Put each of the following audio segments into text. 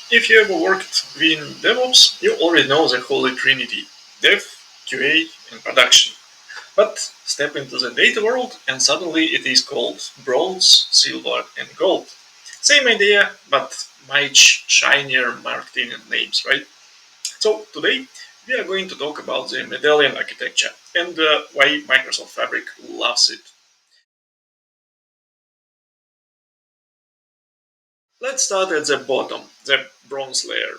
If you ever worked in DevOps, you already know the holy trinity: dev, QA, and production. But step into the data world and suddenly it is called bronze, silver, and gold. Same idea, but much shinier marketing and names, right? So today we are going to talk about the Medallion architecture and why Microsoft Fabric loves it. Let's start at the bottom, the bronze layer.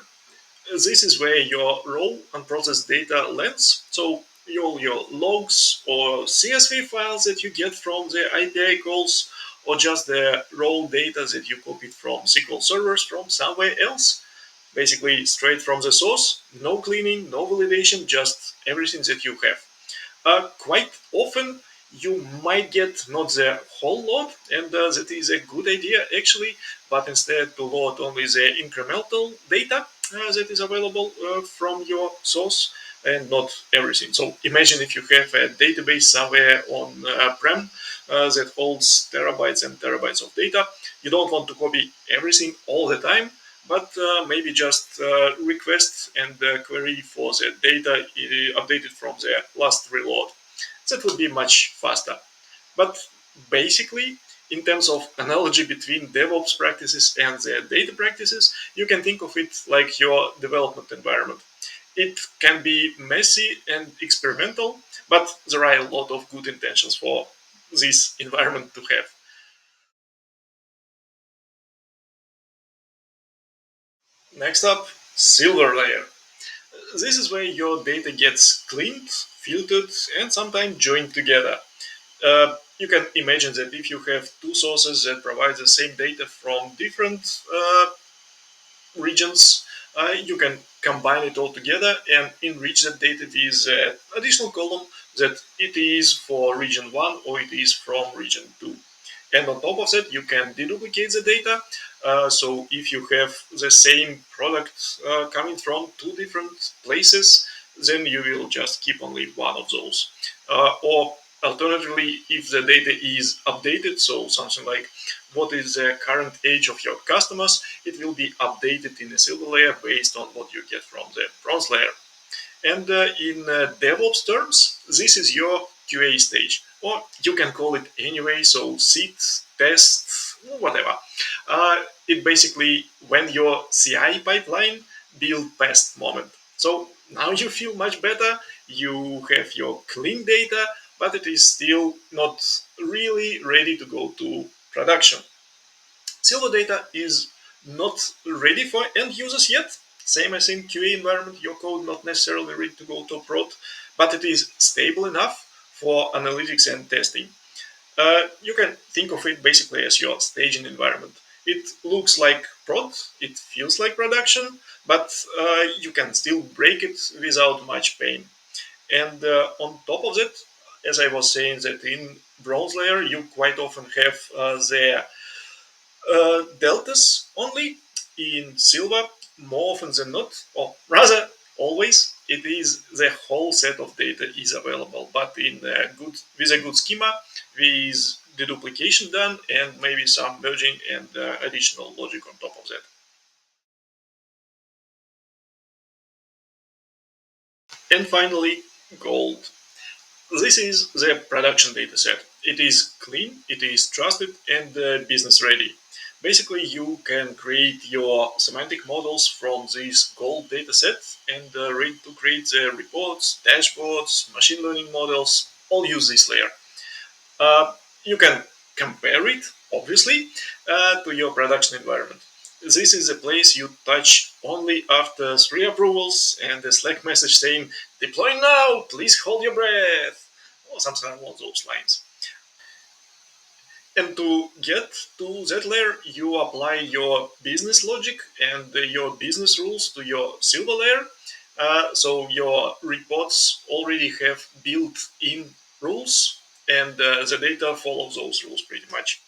This is where your raw unprocessed data lands. So all your logs or CSV files that you get from the API calls, or just the raw data that you copied from SQL servers from somewhere else, basically straight from the source, no cleaning, no validation, just everything that you have. Quite often you might get not the whole load, and that is a good idea actually, but instead to load only the incremental data that is available from your source and not everything. So imagine if you have a database somewhere on prem that holds terabytes and terabytes of data. You don't want to copy everything all the time, but maybe just request and query for the data updated from the last reload. That would be much faster. But basically, in terms of analogy between DevOps practices and the data practices, you can think of it like your development environment. It can be messy and experimental, but there are a lot of good intentions for this environment to have. Next up, silver layer. This is where your data gets cleaned, filtered, and sometimes joined together. You can imagine that if you have two sources that provide the same data from different regions, you can combine it all together and enrich that data with an additional column that it is for region 1 or it is from region 2. And on top of that, you can deduplicate the data. So if you have the same product coming from two different places, then you will just keep only one of those. Or alternatively, if the data is updated, so something like what is the current age of your customers, it will be updated in a silver layer based on what you get from the bronze layer. And in DevOps terms, this is your QA stage, or you can call it anyway, so sit, test, whatever. It basically when your CI pipeline build past moment. So now you feel much better, you have your clean data, but it is still not really ready to go to production. Silver data is not ready for end users yet. Same as in QA environment, your code not necessarily ready to go to prod, but it is stable enough for analytics and testing. You can think of it basically as your staging environment. It looks like prod, it feels like production, but you can still break it without much pain. And on top of that, as I was saying, that in bronze layer you quite often have the deltas only. In silver, more often than not, or rather always, it is the whole set of data is available, but in a good with a good schema, with deduplication done, and maybe some merging and additional logic on top of that. And finally, gold. This is the production dataset. It is clean, it is trusted, and business ready. Basically, you can create your semantic models from this gold dataset and ready to create the reports, dashboards, machine learning models. All use this layer. Uh, you can compare it, obviously, to your production environment. This is a place you touch only after three approvals and a Slack message saying, deploy now, please hold your breath, or something along those lines. And to get to that layer, you apply your business logic and your business rules to your silver layer. So your reports already have built-in rules, and the data follows those rules pretty much.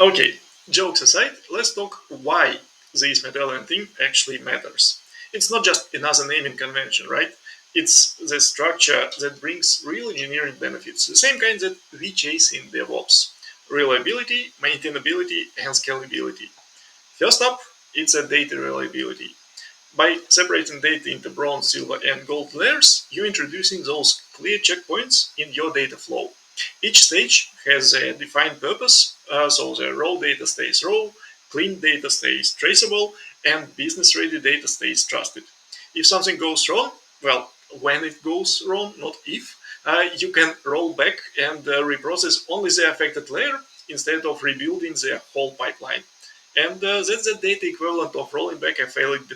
Okay, jokes aside, let's talk why this medallion thing actually matters. It's not just another naming convention, right? It's the structure that brings real engineering benefits, the same kind that we chase in DevOps: reliability, maintainability, and scalability. First up, it's a data reliability. By separating data into bronze, silver, and gold layers, you're introducing those clear checkpoints in your data flow. Each stage has a defined purpose, so the raw data stays raw, clean data stays traceable, and business ready data stays trusted. If something goes wrong, well, when it goes wrong, not if, you can roll back and reprocess only the affected layer instead of rebuilding the whole pipeline. And that's the data equivalent of rolling back a failed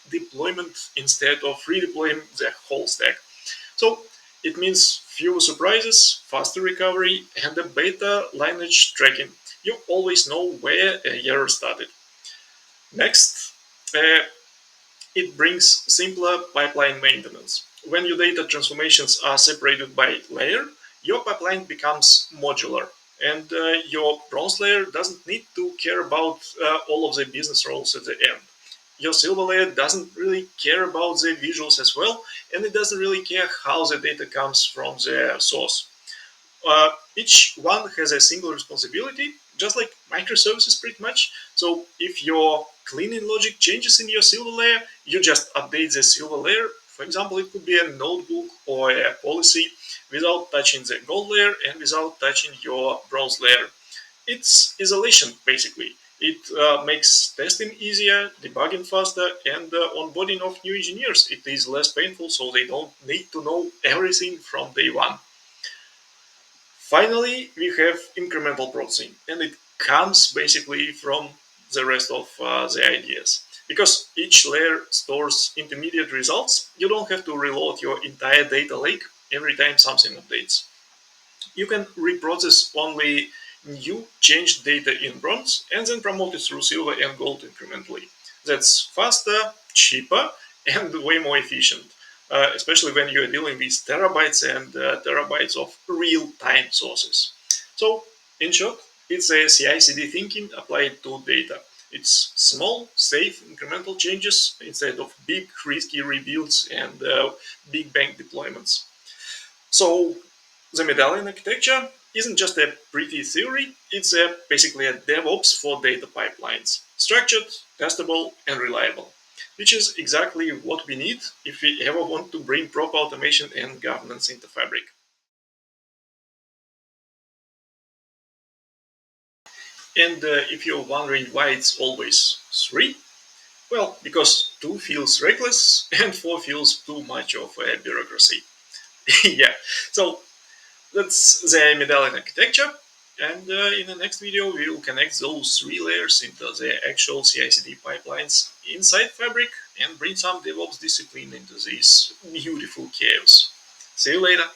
deployment instead of redeploying the whole stack. So it means fewer surprises, faster recovery, and a better lineage tracking. You always know where a error started. Next, uh, it brings simpler pipeline maintenance. When your data transformations are separated by layer, your pipeline becomes modular. And your bronze layer doesn't need to care about all of the business roles at the end. Your silver layer doesn't really care about the visuals as well, and it doesn't really care how the data comes from the source. Each one has a single responsibility, just like microservices pretty much. So if your cleaning logic changes in your silver layer, you just update the silver layer. For example, it could be a notebook or a policy without touching the gold layer and without touching your bronze layer. It's isolation, basically. It makes testing easier, debugging faster, and onboarding of new engineers. It is less painful, so they don't need to know everything from day one. Finally, we have incremental processing, and it comes basically from the rest of the ideas. Because each layer stores intermediate results, you don't have to reload your entire data lake every time something updates. You can reprocess only new changed data in bronze and then promote it through silver and gold incrementally. That's faster, cheaper, and way more efficient, especially when you're dealing with terabytes and terabytes of real-time sources. So, in short, it's a CI/CD thinking applied to data. It's small, safe, incremental changes instead of big, risky rebuilds and big bang deployments. So the Medallion architecture isn't just a pretty theory, it's basically a DevOps for data pipelines. Structured, testable, and reliable. Which is exactly what we need if we ever want to bring proper automation and governance into Fabric. And if you're wondering why it's always 3, well, because 2 feels reckless and 4 feels too much of a bureaucracy. Yeah, so that's the medallion architecture. And in the next video, we will connect those 3 layers into the actual CI/CD pipelines inside Fabric and bring some DevOps discipline into this beautiful chaos. See you later.